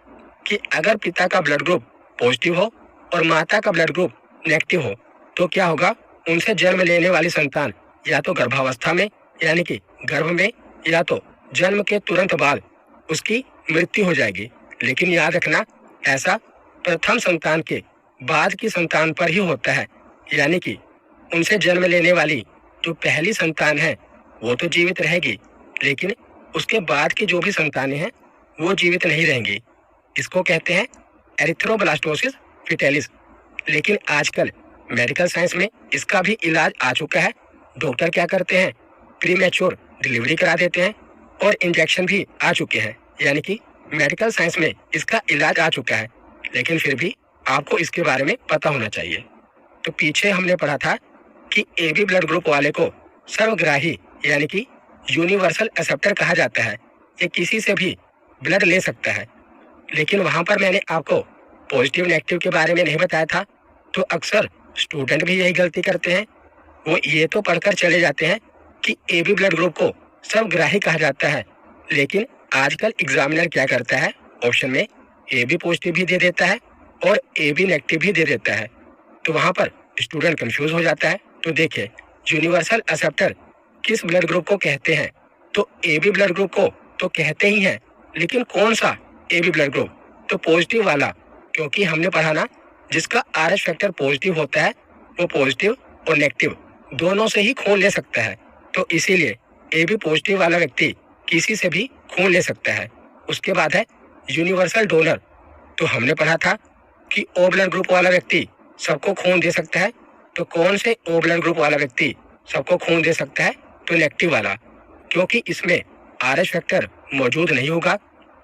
कि अगर पिता का ब्लड ग्रुप पॉजिटिव हो और माता का ब्लड ग्रुप नेगेटिव हो, तो क्या होगा, उनसे जन्म लेने वाली संतान या तो गर्भावस्था में यानी कि गर्भ में या तो जन्म के तुरंत बाद उसकी मृत्यु हो जाएगी। लेकिन याद रखना, ऐसा प्रथम संतान के बाद की संतान पर ही होता है, यानी कि उनसे जन्म लेने वाली जो पहली संतान है वो तो जीवित रहेगी, लेकिन उसके बाद की जो भी संतानें हैं वो जीवित नहीं रहेंगी। इसको कहते हैं एरिथ्रोब्लास्टोसिस फीटेलिस। लेकिन आजकल मेडिकल साइंस में इसका भी इलाज आ चुका है। डॉक्टर क्या करते हैं, प्रीमैच्योर डिलीवरी करा देते हैं और इंजेक्शन भी आ चुके हैं, यानी कि मेडिकल साइंस में इसका इलाज आ चुका है। लेकिन फिर भी आपको इसके बारे में पता होना चाहिए। तो पीछे हमने पढ़ा था कि AB ब्लड ग्रुप वाले को सर्वग्राही यानी कि यूनिवर्सल एक्सेप्टर कहा जाता है। ये किसी से भी ब्लड ले सकता है। लेकिन वहां पर मैंने आपको पॉजिटिव नेगेटिव के बारे में नहीं बताया था। तो अक्सर स्टूडेंट भी यही गलती करते हैं, वो ये तो पढ़कर चले जाते हैं कि AB ब्लड ग्रुप को सर्वग्राही कहा जाता है, लेकिन आजकल एग्जामिनर क्या करता है, ऑप्शन में AB पॉजिटिव भी दे देता है और AB नेगेटिव भी दे देता है। तो वहां पर स्टूडेंट कंफ्यूज हो जाता है। तो देखिए, यूनिवर्सल एक्सेप्टर किस ब्लड ग्रुप को कहते हैं? तो AB ब्लड ग्रुप को तो कहते ही हैं, लेकिन कौन सा AB ब्लड ग्रुप? तो पॉजिटिव वाला, क्योंकि हमने पढ़ा ना, जिसका RH फैक्टर पॉजिटिव होता है वो पॉजिटिव और नेगेटिव दोनों से ही खून ले सकता है। तो इसीलिए AB पॉजिटिव वाला व्यक्ति किसी से भी खून ले सकता है। उसके बाद है यूनिवर्सल डोनर। तो हमने पढ़ा था कि O ब्लड ग्रुप वाला व्यक्ति सबको खून दे सकता है। तो कौन से O ब्लड ग्रुप वाला व्यक्ति सबको खून दे सकता है? तो नेगेटिव वाला, क्योंकि इसमें RH फैक्टर मौजूद नहीं होगा,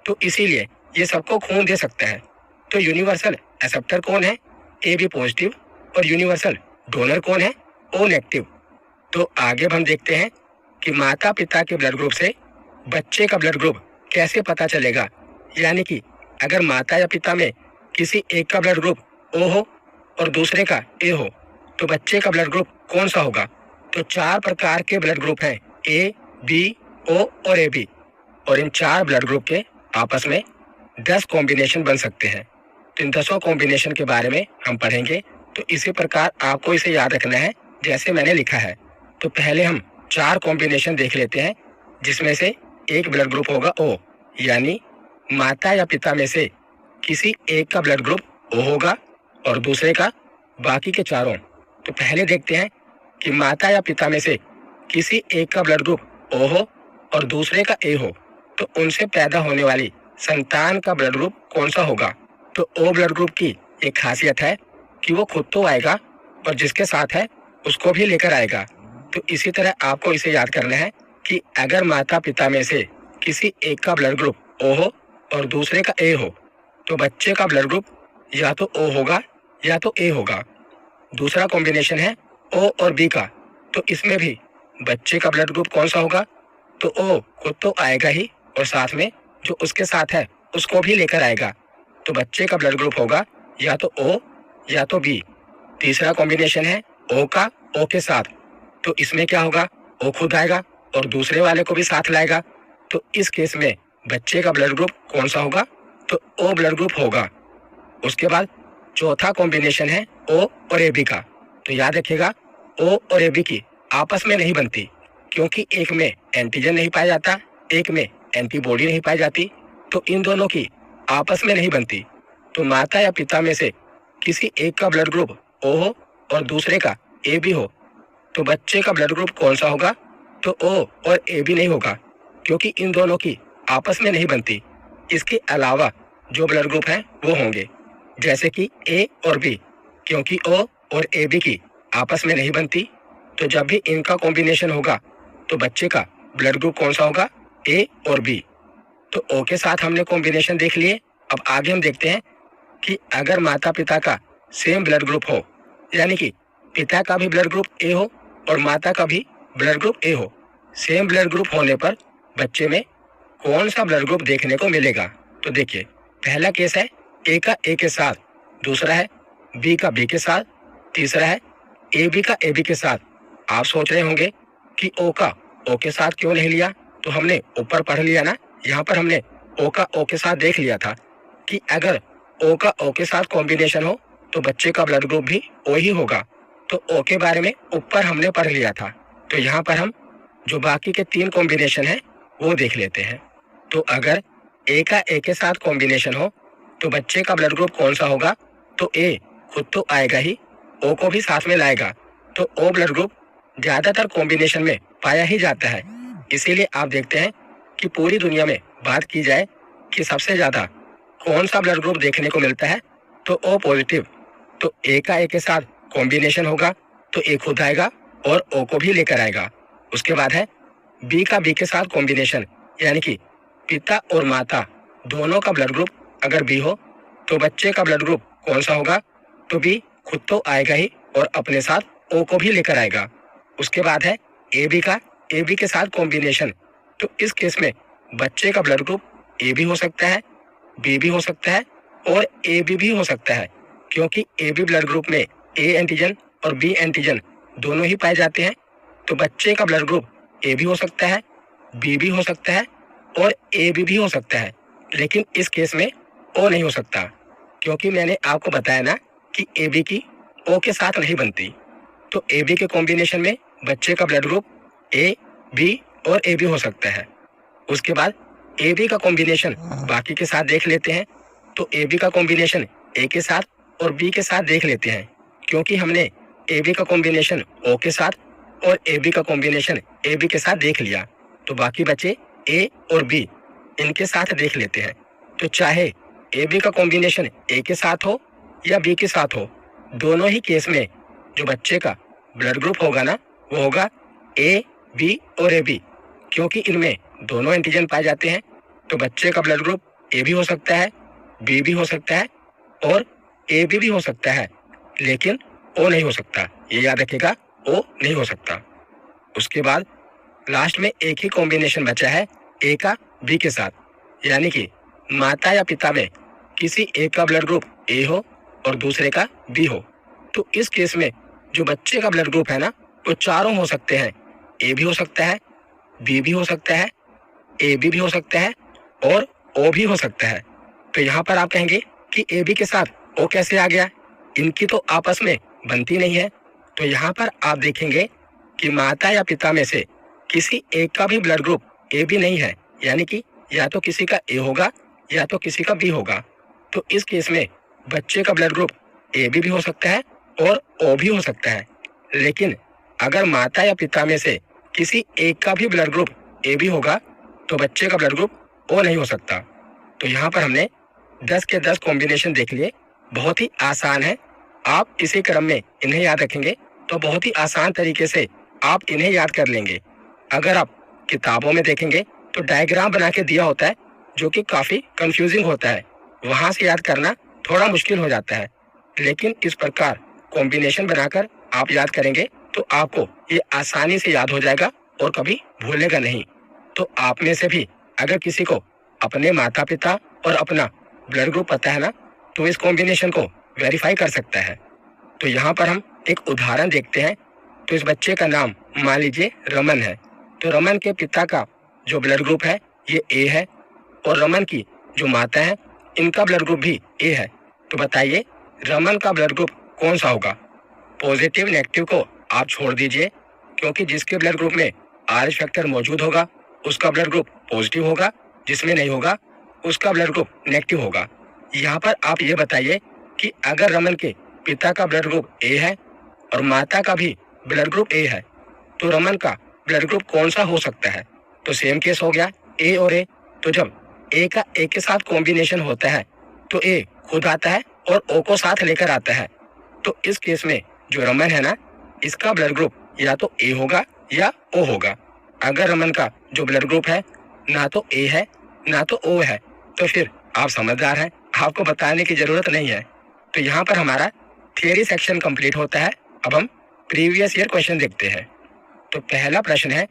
तो इसीलिए ये सबको खून दे सकता है। तो यूनिवर्सल एक्सेप्टर कौन है? AB positive. और यूनिवर्सल डोनर कौन है? O negative. तो आगे हम देखते हैं कि माता पिता के ब्लड ग्रुप से बच्चे का ब्लड ग्रुप कैसे पता चलेगा। यानी कि अगर माता या पिता में किसी एक का ब्लड ग्रुप O हो और दूसरे का A हो, तो बच्चे का ब्लड ग्रुप कौन सा होगा? तो 4 प्रकार के ब्लड ग्रुप हैं, A, B, O और AB। और इन 4 ब्लड ग्रुप के आपस में 10 कॉम्बिनेशन बन सकते हैं। तो इन 10 कॉम्बिनेशन के बारे में हम पढ़ेंगे। तो इसी प्रकार आपको इसे याद रखना है जैसे मैंने लिखा है। तो पहले हम 4 कॉम्बिनेशन देख लेते हैं, जिसमें से एक ब्लड ग्रुप होगा O, यानी माता या पिता में से किसी एक का ब्लड ग्रुप O होगा और दूसरे का बाकी के चारों। तो पहले देखते हैं कि माता या पिता में से किसी एक का ब्लड ग्रुप O हो और दूसरे का A हो, तो उनसे पैदा होने वाली संतान का ब्लड ग्रुप कौन सा होगा? तो O ब्लड ग्रुप की एक खासियत है कि वो खुद तो आएगा और जिसके साथ है उसको भी लेकर आएगा। तो इसी तरह आपको इसे याद करना है कि अगर माता पिता में से किसी एक का ब्लड ग्रुप O हो और दूसरे का A हो तो बच्चे का ब्लड ग्रुप या तो O होगा या तो A होगा। दूसरा कॉम्बिनेशन है O और B का, तो इसमें भी बच्चे का ब्लड ग्रुप कौन सा होगा? तो O खुद तो आएगा ही और साथ में जो उसके साथ है उसको भी लेकर आएगा। तो बच्चे का ब्लड ग्रुप होगा या तो O या तो B। तीसरा कॉम्बिनेशन है O का O के साथ, तो इसमें क्या होगा? O खुद आएगा और दूसरे वाले को भी साथ लाएगा। तो इस केस में बच्चे का ब्लड ग्रुप कौन सा होगा? तो O ब्लड ग्रुप होगा। उसके बाद चौथा कॉम्बिनेशन है O और AB का। तो याद रखिएगा O और AB की आपस में नहीं बनती, क्योंकि एक में एंटीजन नहीं पाया जाता, एक में एंटीबॉडी नहीं पाई जाती, तो इन दोनों की आपस में नहीं बनती। तो माता या पिता में से किसी एक का ब्लड ग्रुप O हो और दूसरे का AB हो तो बच्चे का ब्लड ग्रुप कौन सा होगा? तो O और AB नहीं होगा, क्योंकि इन दोनों की आपस में नहीं बनती। इसके अलावा जो ब्लड ग्रुप हैं वो होंगे, जैसे कि A और B, क्योंकि O और AB की आपस में नहीं बनती, तो जब भी इनका कॉम्बिनेशन होगा तो बच्चे का ब्लड ग्रुप कौन सा होगा? A और B। तो O के साथ हमने कॉम्बिनेशन देख लिए। अब आगे हम देखते हैं कि अगर माता पिता का सेम ब्लड ग्रुप हो, यानी कि पिता का भी ब्लड ग्रुप A हो और माता का भी ब्लड ग्रुप A हो, सेम ब्लड ग्रुप होने पर बच्चे में कौन सा ब्लड ग्रुप देखने को मिलेगा? तो देखिए, पहला केस है A का A के साथ, दूसरा है B का B के साथ, तीसरा है AB का AB के साथ। आप सोच रहे होंगे कि O का O के साथ क्यों नहीं लिया? तो हमने ऊपर पढ़ लिया ना, यहाँ पर हमने O का O के साथ देख लिया था कि अगर O का O के साथ कॉम्बिनेशन हो तो बच्चे का ब्लड ग्रुप भी O ही होगा। तो O के बारे में ऊपर हमने पढ़ लिया था। तो यहाँ पर हम जो बाकी के 3 कॉम्बिनेशन हैं वो देख लेते हैं। तो अगर A का A के साथ कॉम्बिनेशन हो तो बच्चे का ब्लड ग्रुप कौन सा होगा? तो A खुद तो आएगा ही, O को भी साथ में लाएगा। तो O ब्लड ग्रुप ज्यादातर कॉम्बिनेशन में पाया ही जाता है। इसीलिए आप देखते हैं कि पूरी दुनिया में बात की जाए कि सबसे ज्यादा कौन सा ब्लड ग्रुप देखने को मिलता है, तो O पॉजिटिव। तो A का A के साथ कॉम्बिनेशन होगा तो A खुद आएगा और O को भी लेकर आएगा। उसके बाद है B का B के साथ कॉम्बिनेशन, यानी कि पिता और माता दोनों का ब्लड ग्रुप अगर B हो तो बच्चे का ब्लड ग्रुप कौन सा होगा? तो B खुद तो आएगा ही और अपने साथ O को भी लेकर आएगा। उसके बाद है AB का AB के साथ कॉम्बिनेशन, तो इस केस में बच्चे का ब्लड ग्रुप A भी हो सकता है, B भी हो सकता है और AB भी हो सकता है, क्योंकि AB ब्लड ग्रुप में A एंटीजन और B एंटीजन दोनों ही पाए जाते हैं। तो बच्चे का ब्लड ग्रुप A भी हो सकता है, B भी हो सकता है और AB भी हो सकता है, लेकिन इस केस में O नहीं हो सकता, क्योंकि मैंने आपको बताया ना कि AB की O के साथ नहीं बनती। तो AB के कॉम्बिनेशन में बच्चे का ब्लड ग्रुप A, B और AB हो सकता है। उसके बाद AB का कॉम्बिनेशन बाकी के साथ देख लेते हैं। तो AB का कॉम्बिनेशन A के साथ और B के साथ देख लेते हैं, क्योंकि हमने AB का कॉम्बिनेशन O के साथ और AB का कॉम्बिनेशन AB के साथ देख लिया। तो बाकी बचे A और B, इनके साथ देख लेते हैं। तो चाहे AB का कॉम्बिनेशन A के साथ हो या B के साथ हो, दोनों ही केस में जो बच्चे का ब्लड ग्रुप होगा ना वो होगा A, B और AB, क्योंकि इनमें दोनों एंटीजन पाए जाते हैं। तो बच्चे का ब्लड ग्रुप A भी हो सकता है, B भी हो सकता है और AB भी हो सकता है, लेकिन O नहीं हो सकता। ये याद रखिएगा, O नहीं हो सकता। उसके बाद लास्ट में एक ही कॉम्बिनेशन बचा है A का B के साथ, यानी कि माता या पिता में किसी एक का ब्लड ग्रुप A हो और दूसरे का B हो। तो इस केस में जो बच्चे का ब्लड ग्रुप है ना वो चारों हो सकते हैं। A भी हो सकता है, B भी हो सकता है, AB भी हो सकता है और O भी हो सकता है। तो यहाँ पर आप कहेंगे कि AB के साथ O कैसे आ गया? इनकी तो आपस में बनती नहीं है। तो यहाँ पर आप देखेंगे कि माता या पिता में से किसी एक का भी ब्लड ग्रुप AB नहीं है, यानी कि या तो किसी का A होगा या तो किसी का B होगा। तो इस केस में बच्चे का ब्लड ग्रुप AB भी हो सकता है और O भी हो सकता है, लेकिन अगर माता या पिता में से किसी एक का भी ब्लड ग्रुप AB होगा तो बच्चे का ब्लड ग्रुप O नहीं हो सकता। तो यहाँ पर हमने 10 के 10 कॉम्बिनेशन देख लिए, बहुत ही आसान है। आप इसी क्रम में इन्हें याद रखेंगे तो बहुत ही आसान तरीके से आप इन्हें याद कर लेंगे। अगर आप किताबों में देखेंगे तो डायग्राम बना के दिया होता है जो कि काफी कंफ्यूजिंग होता है, वहां से याद करना थोड़ा मुश्किल हो जाता है। लेकिन इस प्रकार कॉम्बिनेशन बनाकर आप याद करेंगे तो आपको ये आसानी से याद हो जाएगा और कभी भूलेगा नहीं। तो आप में से भी अगर किसी को अपने माता पिता और अपना ब्लड ग्रुप पता है ना, तो इस कॉम्बिनेशन को वेरीफाई कर सकता है। तो यहाँ पर हम एक उदाहरण देखते हैं। तो इस बच्चे का नाम मान लीजिए रमन है। तो रमन के पिता का जो ब्लड ग्रुप है ये ए है और रमन की जो माता है इनका ब्लड ग्रुप भी ए है। तो बताइए रमन का ब्लड ग्रुप कौन सा होगा? पॉजिटिव नेगेटिव को आप छोड़ दीजिए, क्योंकि जिसके ब्लड ग्रुप में RH फैक्टर मौजूद होगा उसका ब्लड ग्रुप पॉजिटिव होगा, जिसमें नहीं होगा उसका ब्लड ग्रुप नेगेटिव होगा। यहाँ पर आप ये बताइए कि अगर रमन के पिता का ब्लड ग्रुप ए है और माता का भी ब्लड ग्रुप ए है तो रमन का ब्लड ग्रुप कौन सा हो सकता है? तो सेम केस हो गया ए और ए। तो जब ए का ए के साथ कॉम्बिनेशन होता है तो ए खुद आता है और ओ को साथ लेकर आता है। तो इस केस में जो रमन है ना, इसका ब्लड ग्रुप या तो ए होगा या ओ होगा। अगर रमन का जो ब्लड ग्रुप है ना तो ए है ना तो ओ है तो फिर आप समझदार हैं, आपको बताने की जरूरत नहीं है। तो यहाँ पर हमारा थियरी सेक्शन कंप्लीट होता है। अब हम प्रीवियस ईयर क्वेश्चन देखते हैं। तो पहला प्रश्न है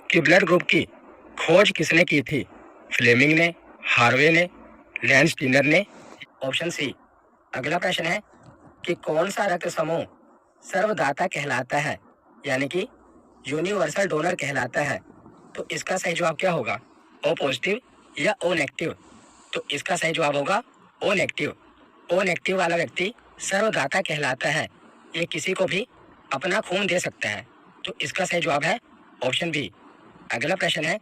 कि ब्लड ग्रुप की खोज किसने की थी? फ्लेमिंग ने, हार्वे ने, लैंस स्टीनर ने, ऑप्शन सी। अगला प्रश्न है कि कौन सा रक्त समूह सर्वदाता कहलाता है, यानी कि यूनिवर्सल डोनर कहलाता है? तो इसका सही जवाब क्या होगा? ओ पॉजिटिव या ओ नेगेटिव? तो इसका सही जवाब होगा ओ नेगेटिव। ओ नेगेटिव वाला व्यक्ति सर्वदाता कहलाता है। ये किसी को भी अपना खून दे सकता है। तो इसका सही जवाब है ऑप्शन बी। अगला प्रश्न है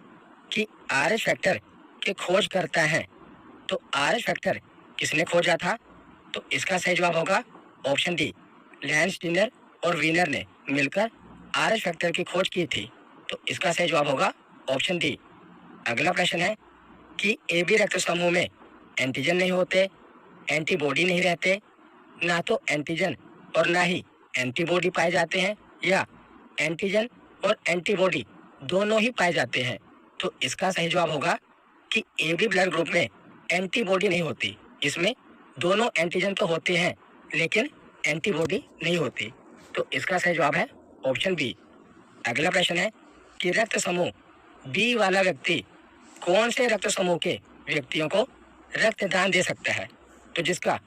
कि RH फैक्टर के खोज करता है। तो RH फैक्टर किसने खोजा था? तो इसका सही जवाब होगा ऑप्शन डी। लैंस स्टीनर और वीनर ने मिलकर RH फैक्टर की खोज की थी। तो इसका सही जवाब होगा ऑप्शन डी। अगला प्रश्न है कि AB रक्त समूह में एंटीजन नहीं होते, एंटीबॉडी नहीं रहते, ना तो एंटीजन और ना ही एंटीबॉडी पाए जाते हैं, या एंटीजन और एंटीबॉडी दोनों ही पाए जाते हैं। तो इसका सही जवाब होगा कि AB ब्लड ग्रुप में एंटीबॉडी नहीं होती। इसमें दोनों एंटीजन तो होते हैं लेकिन एंटीबॉडी नहीं होती। तो इसका सही जवाब है ऑप्शन बी। अगला प्रश्न है कि रक्त समूह बी वाला व्यक्ति कौन से रक्त समूह के व्यक्तियों को रक्तदान दे सकता है? तो जिसका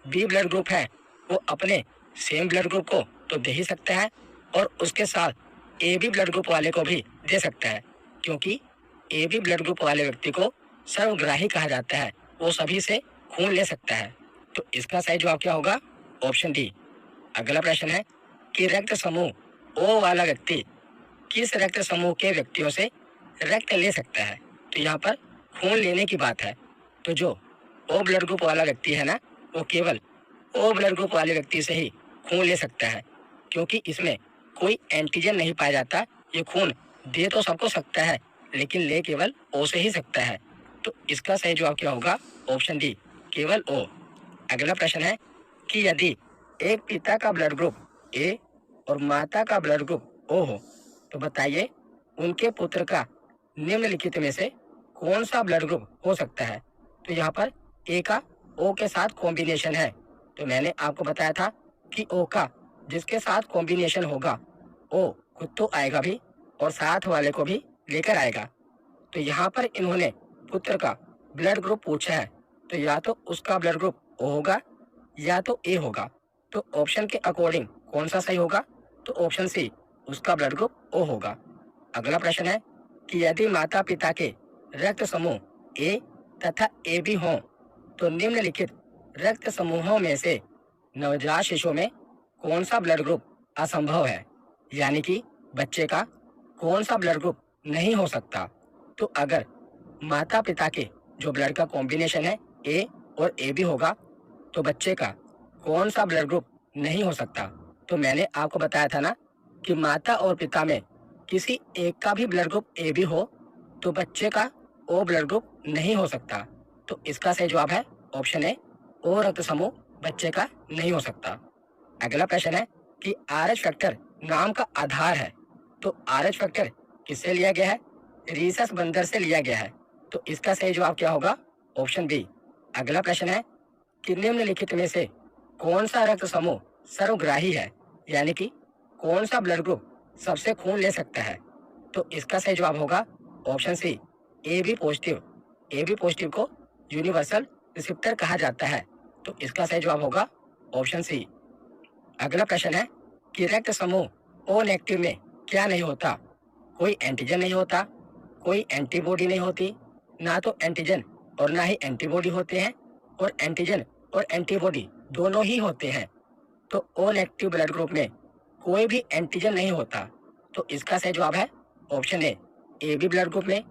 बी ब्लड ग्रुप है वो अपने सेम ब्लड ग्रुप को तो दे ही सकता है और उसके साथ AB ब्लड ग्रुप वाले को भी दे सकता है, क्योंकि AB ब्लड ग्रुप वाले व्यक्ति को सर्वग्राही कहा जाता है, वो सभी से खून ले सकता है। तो इसका सही जवाब क्या होगा? Option D. अगला प्रश्न है कि रक्त समूह O वाला व्यक्ति किस रक्त समूह के व्यक्तियों से रक्त ले सकता है? तो यहाँ पर खून लेने की बात है। तो जो O ब्लड ग्रुप वाला व्यक्ति है ना, वो केवल O ब्लड ग्रुप वाले व्यक्ति से ही खून ले सकता है, क्योंकि इसमें कोई एंटीजन नहीं पाया जाता। ये खून दे तो सबको सकता है लेकिन ले केवल O से ही सकता है। तो इसका सही जवाब क्या होगा? ऑप्शन डी, केवल O। अगला प्रश्न है कि यदि एक पिता का ब्लड ग्रुप A और माता का ब्लड ग्रुप O हो तो बताइए उनके पुत्र का निम्नलिखित में से कौन सा ब्लड ग्रुप हो सकता है? तो यहाँ पर A का O के साथ कॉम्बिनेशन है। तो मैंने आपको बताया था कि O का जिसके साथ कॉम्बिनेशन होगा O खुद तो आएगा भी और साथ वाले को भी लेकर आएगा। तो यहाँ पर इन्होंने पुत्र का ब्लड ग्रुप पूछा है, तो या तो उसका ब्लड ग्रुप O होगा या तो A होगा। तो ऑप्शन के अकॉर्डिंग कौन सा सही होगा? तो ऑप्शन सी, उसका ब्लड ग्रुप O होगा। अगला प्रश्न है कि यदि माता पिता के रक्त समूह A तथा AB हों तो निम्नलिखित रक्त समूहों में से नवजात शिशु में कौन सा ब्लड ग्रुप असंभव है, यानी कि बच्चे का कौन सा ब्लड ग्रुप नहीं हो सकता? तो अगर माता पिता के जो ब्लड का कॉम्बिनेशन है A और AB होगा तो बच्चे का कौन सा ब्लड ग्रुप नहीं हो सकता? तो मैंने आपको बताया था ना कि माता और पिता में किसी एक का भी ब्लड ग्रुप AB हो तो बच्चे का O ब्लड ग्रुप नहीं हो सकता। तो इसका सही जवाब है ऑप्शन ए, O रक्त समूह बच्चे का नहीं हो सकता। अगला प्रश्न है कि RH फैक्टर नाम का आधार है, तो RH फैक्टर किससे लिया गया है? रीसस बंदर से लिया गया है, तो इसका सही जवाब क्या होगा? Option B. अगला प्रश्न है कि निम्नलिखित में से कौन सा रक्त समूह सर्वग्राही है, यानी कि कौन सा ब्लड ग्रुप सबसे खून ले सकता है? तो इसका सही जवाब होगा option C, AB positive. AB positive को यूनिवर्सल रिसेप्टर कहा जाता है, तो इसका सही जवाब होगा ऑप्शन सी। अगला प्रश्न है कि रक्त समूह O नेगेटिव में क्या नहीं होता? कोई एंटीजन नहीं होता, कोई एंटीबॉडी नहीं होती, ना तो एंटीजन और ना ही एंटीबॉडी होते हैं, और एंटीजन और एंटीबॉडी दोनों ही होते हैं। तो O नेगेटिव ब्लड ग्रुप में कोई भी एंटीजन नहीं होता, तो इसका सही जवाब है option A. AB blood group में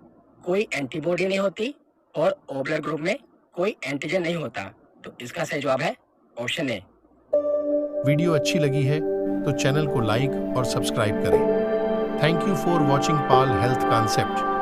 कोई एंटीबॉडी नहीं होती और O ब्लड ग्रुप में कोई एंटीजन नहीं होता, तो इसका सही जवाब है ऑप्शन ए। वीडियो अच्छी लगी है तो चैनल को लाइक और सब्सक्राइब करें। Thank you for watching Pal health concept.